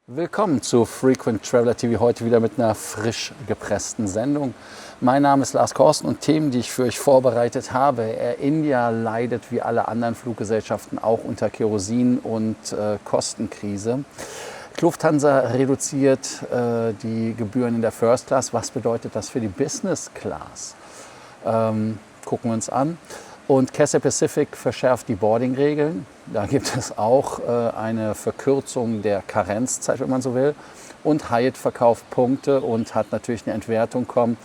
Willkommen zu Frequent Traveler TV, heute wieder mit einer frisch gepressten Sendung. Mein Name ist Lars Korsten und Themen, die ich für euch vorbereitet habe. Air India leidet wie alle anderen Fluggesellschaften auch unter Kerosin- und Kostenkrise. Lufthansa reduziert die Gebühren in der First Class. Was bedeutet das für die Business Class? Gucken wir uns an. Und Cathay Pacific verschärft die Boarding-Regeln. Da gibt es auch eine Verkürzung der Karenzzeit, wenn man so will. Und Hyatt verkauft Punkte und hat natürlich eine Entwertung kommen.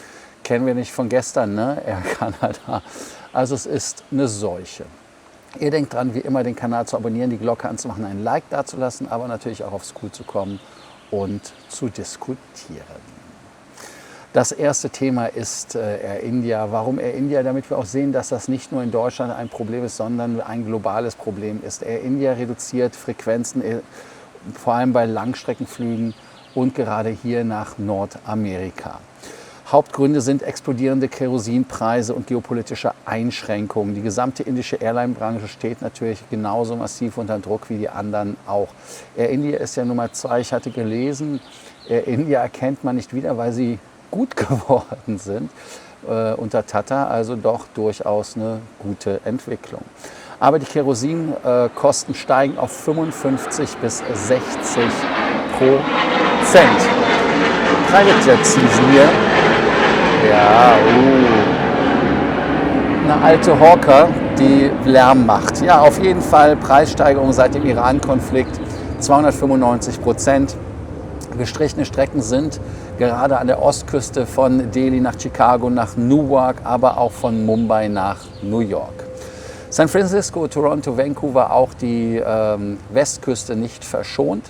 Kennen wir nicht von gestern, ne? Air Canada. Also es ist eine Seuche. Ihr denkt dran, wie immer den Kanal zu abonnieren, die Glocke anzumachen, ein Like dazulassen, aber natürlich auch aufs Cool zu kommen und zu diskutieren. Das erste Thema ist Air India. Warum Air India? Damit wir auch sehen, dass das nicht nur in Deutschland ein Problem ist, sondern ein globales Problem ist. Air India reduziert Frequenzen, vor allem bei Langstreckenflügen und gerade hier nach Nordamerika. Hauptgründe sind explodierende Kerosinpreise und geopolitische Einschränkungen. Die gesamte indische Airline-Branche steht natürlich genauso massiv unter Druck wie die anderen auch. Air India ist ja Nummer 2. Ich hatte gelesen, Air India erkennt man nicht wieder, weil sie gut geworden sind unter Tata, also doch durchaus eine gute Entwicklung. Aber die Kerosinkosten steigen auf 55 bis 60%. Private Jet Season hier. Ja, eine alte Hawker, die Lärm macht. Ja, auf jeden Fall Preissteigerung seit dem Iran-Konflikt 295%. Gestrichene Strecken sind gerade an der Ostküste von Delhi nach Chicago, nach Newark, aber auch von Mumbai nach New York. San Francisco, Toronto, Vancouver, auch die Westküste nicht verschont.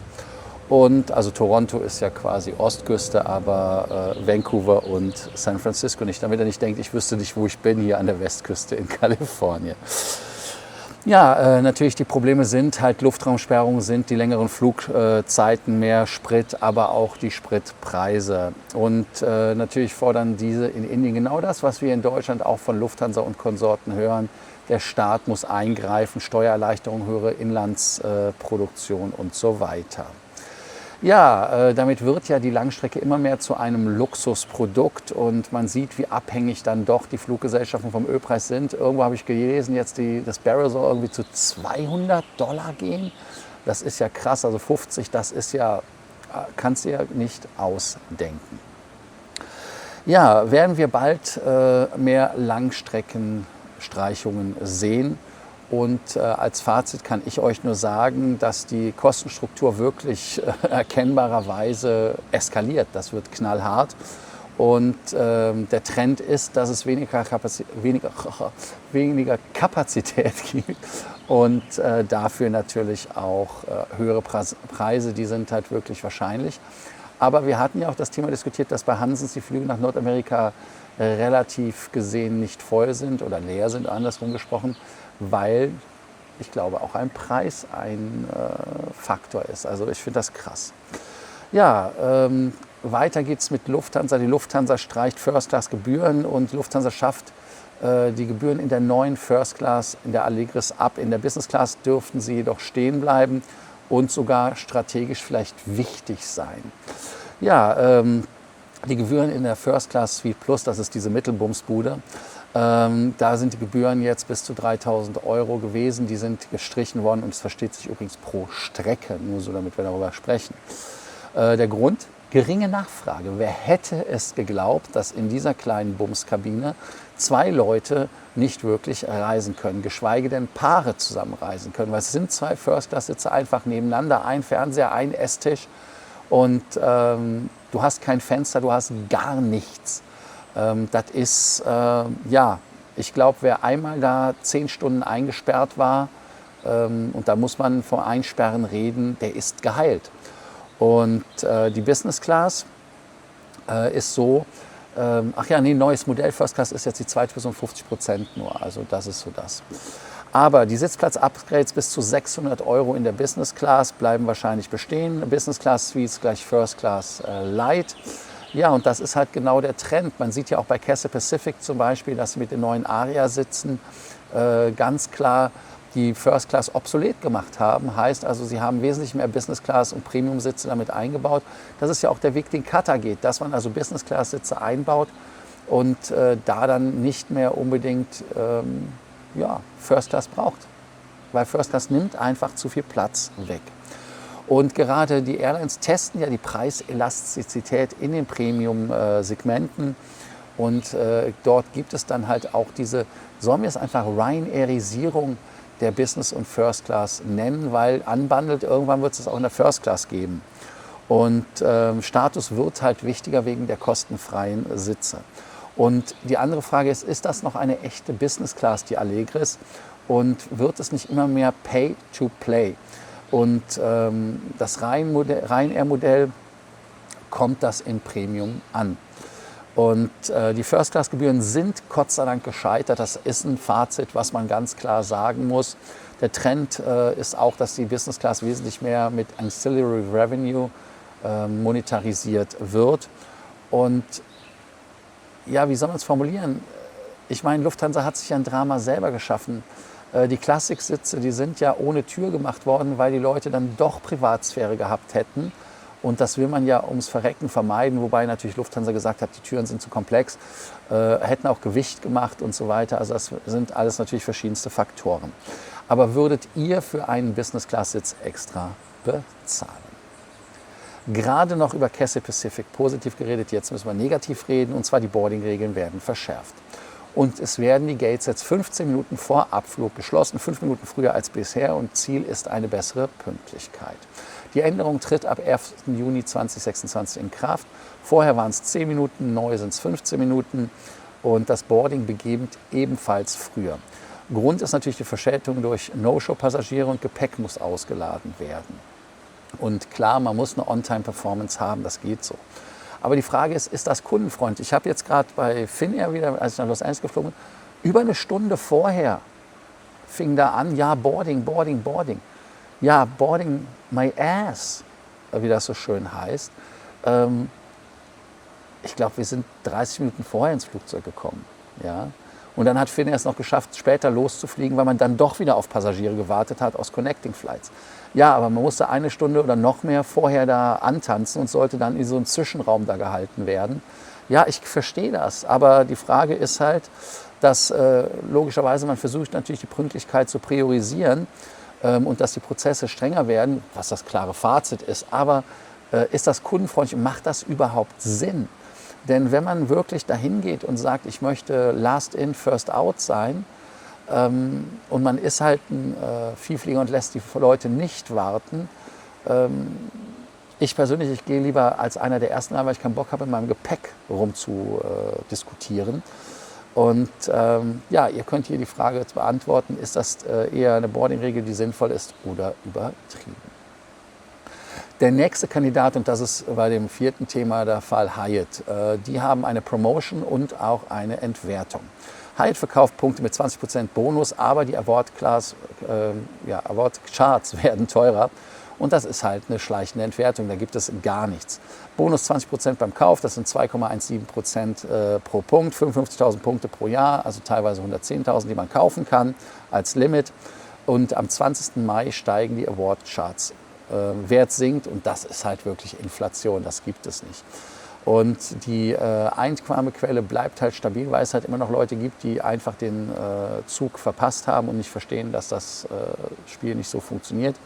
Und also Toronto ist ja quasi Ostküste, aber Vancouver und San Francisco nicht. Damit er nicht denkt, ich wüsste nicht, wo ich bin, hier an der Westküste in Kalifornien. Ja, natürlich die Probleme sind halt Luftraumsperrungen, sind die längeren Flugzeiten, mehr Sprit, aber auch die Spritpreise. Und natürlich fordern diese in Indien genau das, was wir in Deutschland auch von Lufthansa und Konsorten hören. Der Staat muss eingreifen, Steuererleichterung, höhere Inlandsproduktion und so weiter. Ja, damit wird ja die Langstrecke immer mehr zu einem Luxusprodukt und man sieht, wie abhängig dann doch die Fluggesellschaften vom Ölpreis sind. Irgendwo habe ich gelesen, jetzt das Barrel soll irgendwie zu $200 gehen. Das ist ja krass, also 50, das ist ja, kannst du ja nicht ausdenken. Ja, werden wir bald mehr Langstreckenstreichungen sehen? Und als Fazit kann ich euch nur sagen, dass die Kostenstruktur wirklich erkennbarerweise eskaliert. Das wird knallhart. Und der Trend ist, dass es weniger Kapazität gibt und dafür natürlich auch höhere Preise, die sind halt wirklich wahrscheinlich. Aber wir hatten ja auch das Thema diskutiert, dass bei Hansens die Flüge nach Nordamerika relativ gesehen nicht voll sind oder leer sind, andersrum gesprochen, weil ich glaube auch ein Preis ein Faktor ist. Also ich finde das krass. Ja, weiter geht's mit Lufthansa. Die Lufthansa streicht First-Class-Gebühren und Lufthansa schafft die Gebühren in der neuen First Class, in der Allegris ab. In der Business Class dürften sie jedoch stehen bleiben und sogar strategisch vielleicht wichtig sein. Ja, die Gebühren in der First Class Suite Plus, das ist diese Mittelbumsbude, da sind die Gebühren jetzt bis zu 3.000 € gewesen. Die sind gestrichen worden und es versteht sich übrigens pro Strecke, nur so damit wir darüber sprechen. Der Grund? Geringe Nachfrage. Wer hätte es geglaubt, dass in dieser kleinen Bumskabine 2 Leute nicht wirklich reisen können, geschweige denn Paare zusammen reisen können. Weil es sind 2 First-Class-Sitze einfach nebeneinander, ein Fernseher, ein Esstisch und du hast kein Fenster, du hast gar nichts. Das ist, ja, ich glaube, wer einmal da 10 Stunden eingesperrt war, und da muss man vom Einsperren reden, der ist geheilt. Und die Business Class ist so, ach ja, nee, neues Modell, First Class ist jetzt die zweite Person 50% nur, also das ist so das. Aber die Sitzplatz-Upgrades bis zu 600 € in der Business Class bleiben wahrscheinlich bestehen. Business Class Suites gleich First Class Light. Ja, und das ist halt genau der Trend. Man sieht ja auch bei Cathay Pacific zum Beispiel, dass sie mit den neuen Aria sitzen ganz klar die First Class obsolet gemacht haben. Heißt also, sie haben wesentlich mehr Business Class und Premium-Sitze damit eingebaut. Das ist ja auch der Weg, den Qatar geht, dass man also Business Class-Sitze einbaut und da dann nicht mehr unbedingt First Class braucht. Weil First Class nimmt einfach zu viel Platz weg. Und gerade die Airlines testen ja die Preiselastizität in den Premium-Segmenten. Und dort gibt es dann halt auch diese, sollen wir es einfach Ryanairisierung der Business und First Class nennen, weil unbundled irgendwann wird es auch in der First Class geben. Und Status wird halt wichtiger wegen der kostenfreien Sitze. Und die andere Frage ist das noch eine echte Business Class, die Allegris? Und wird es nicht immer mehr Pay to Play? Und das Ryanair-Modell kommt das in Premium an. Und die First-Class-Gebühren sind Gott sei Dank gescheitert. Das ist ein Fazit, was man ganz klar sagen muss. Der Trend ist auch, dass die Business Class wesentlich mehr mit Ancillary Revenue monetarisiert wird. Und ja, wie soll man es formulieren? Ich meine, Lufthansa hat sich ja ein Drama selber geschaffen. Die Klassiksitze, die sind ja ohne Tür gemacht worden, weil die Leute dann doch Privatsphäre gehabt hätten. Und das will man ja ums Verrecken vermeiden, wobei natürlich Lufthansa gesagt hat, die Türen sind zu komplex, hätten auch Gewicht gemacht und so weiter. Also das sind alles natürlich verschiedenste Faktoren. Aber würdet ihr für einen Business-Class-Sitz extra bezahlen? Gerade noch über Cathay Pacific positiv geredet, jetzt müssen wir negativ reden, und zwar die Boarding-Regeln werden verschärft. Und es werden die Gates jetzt 15 Minuten vor Abflug geschlossen, 5 Minuten früher als bisher, und Ziel ist eine bessere Pünktlichkeit. Die Änderung tritt ab 1. Juni 2026 in Kraft. Vorher waren es 10 Minuten, neu sind es 15 Minuten und das Boarding beginnt ebenfalls früher. Grund ist natürlich die Verspätung durch No-Show-Passagiere und Gepäck muss ausgeladen werden. Und klar, man muss eine On-Time-Performance haben, das geht so. Aber die Frage ist das kundenfreundlich? Ich habe jetzt gerade bei Finnair wieder, als ich nach Los Angeles geflogen bin, über eine Stunde vorher fing da an, ja, Boarding. Ja, boarding my ass, wie das so schön heißt. Ich glaube, wir sind 30 Minuten vorher ins Flugzeug gekommen. Ja? Und dann hat Finnair es noch geschafft, später loszufliegen, weil man dann doch wieder auf Passagiere gewartet hat aus Connecting Flights. Ja, aber man musste eine Stunde oder noch mehr vorher da antanzen und sollte dann in so einem Zwischenraum da gehalten werden. Ja, ich verstehe das, aber die Frage ist halt, dass logischerweise man versucht natürlich die Pünktlichkeit zu priorisieren und dass die Prozesse strenger werden, was das klare Fazit ist. Aber ist das kundenfreundlich und macht das überhaupt Sinn? Denn wenn man wirklich dahin geht und sagt, ich möchte last in, first out sein, und man ist halt ein Vielflieger und lässt die Leute nicht warten. Ich persönlich, ich gehe lieber als einer der ersten rein, weil ich keinen Bock habe, in meinem Gepäck rumzudiskutieren. Und ja, ihr könnt hier die Frage jetzt beantworten, ist das eher eine Boarding-Regel, die sinnvoll ist oder übertrieben? Der nächste Kandidat, und das ist bei dem vierten Thema der Fall, Hyatt. Die haben eine Promotion und auch eine Entwertung. Hyatt verkauft Punkte mit 20% Bonus, aber die Award-Charts werden teurer. Und das ist halt eine schleichende Entwertung, da gibt es gar nichts. Bonus 20% beim Kauf, das sind 2,17% pro Punkt, 55.000 Punkte pro Jahr, also teilweise 110.000, die man kaufen kann als Limit. Und am 20. Mai steigen die Award-Charts. Wert sinkt und das ist halt wirklich Inflation, das gibt es nicht. Und die Einnahmequelle bleibt halt stabil, weil es halt immer noch Leute gibt, die einfach den Zug verpasst haben und nicht verstehen, dass das Spiel nicht so funktioniert.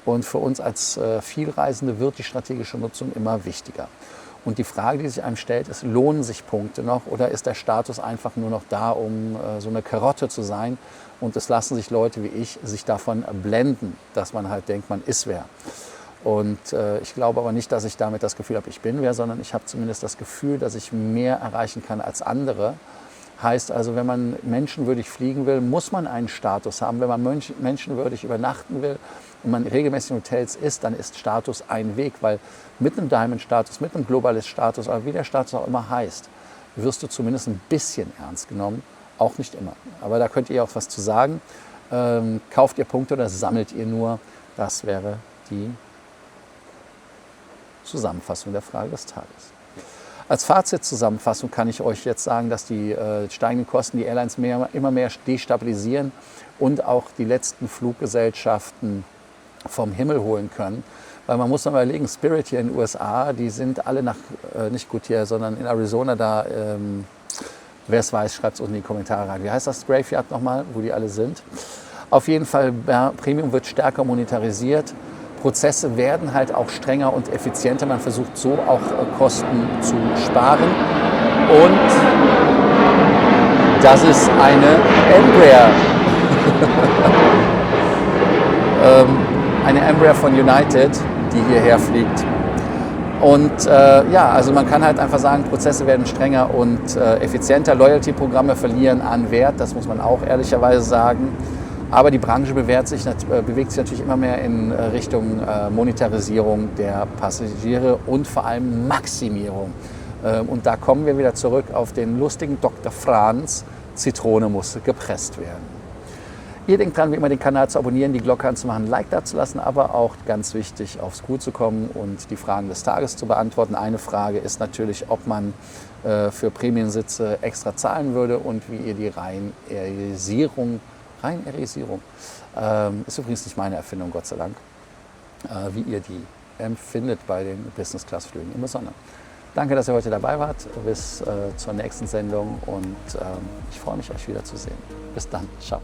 Und für uns als Vielreisende wird die strategische Nutzung immer wichtiger. Und die Frage, die sich einem stellt, ist, lohnen sich Punkte noch oder ist der Status einfach nur noch da, um so eine Karotte zu sein? Und es lassen sich Leute wie ich sich davon blenden, dass man halt denkt, man ist wer. Und ich glaube aber nicht, dass ich damit das Gefühl habe, ich bin wer, sondern ich habe zumindest das Gefühl, dass ich mehr erreichen kann als andere. Heißt also, wenn man menschenwürdig fliegen will, muss man einen Status haben. Wenn man menschenwürdig übernachten will und man regelmäßig in Hotels ist, dann ist Status ein Weg, weil mit einem Diamond-Status, mit einem Globalist-Status, aber wie der Status auch immer heißt, wirst du zumindest ein bisschen ernst genommen. Auch nicht immer. Aber da könnt ihr auch was zu sagen. Kauft ihr Punkte oder sammelt ihr nur? Das wäre die Zusammenfassung der Frage des Tages. Als Fazitzusammenfassung kann ich euch jetzt sagen, dass die steigenden Kosten die Airlines immer mehr destabilisieren und auch die letzten Fluggesellschaften vom Himmel holen können. Weil man muss noch mal überlegen, Spirit hier in den USA, die sind alle nicht Goodyear, sondern in Arizona da, wer es weiß, schreibt es unten in die Kommentare rein. Wie heißt das Graveyard nochmal, wo die alle sind? Auf jeden Fall, Premium wird stärker monetarisiert. Prozesse werden halt auch strenger und effizienter. Man versucht so auch Kosten zu sparen. Und das ist eine Embraer. Eine Embraer von United, die hierher fliegt. Und ja, also man kann halt einfach sagen, Prozesse werden strenger und effizienter. Loyalty-Programme verlieren an Wert, das muss man auch ehrlicherweise sagen. Aber die Branche bewegt sich natürlich immer mehr in Richtung Monetarisierung der Passagiere und vor allem Maximierung. Und da kommen wir wieder zurück auf den lustigen Dr. Franz, Zitrone musste gepresst werden. Ihr denkt dran, wie immer den Kanal zu abonnieren, die Glocke anzumachen, ein Like dazulassen, aber auch ganz wichtig, aufs Scoot zu kommen und die Fragen des Tages zu beantworten. Eine Frage ist natürlich, ob man für Prämiensitze extra zahlen würde und wie ihr die Reinerisierung, ist übrigens nicht meine Erfindung, Gott sei Dank, wie ihr die empfindet bei den Business-Class-Flügen im Besonderen. Danke, dass ihr heute dabei wart. Bis zur nächsten Sendung und ich freue mich, euch wiederzusehen. Bis dann. Ciao.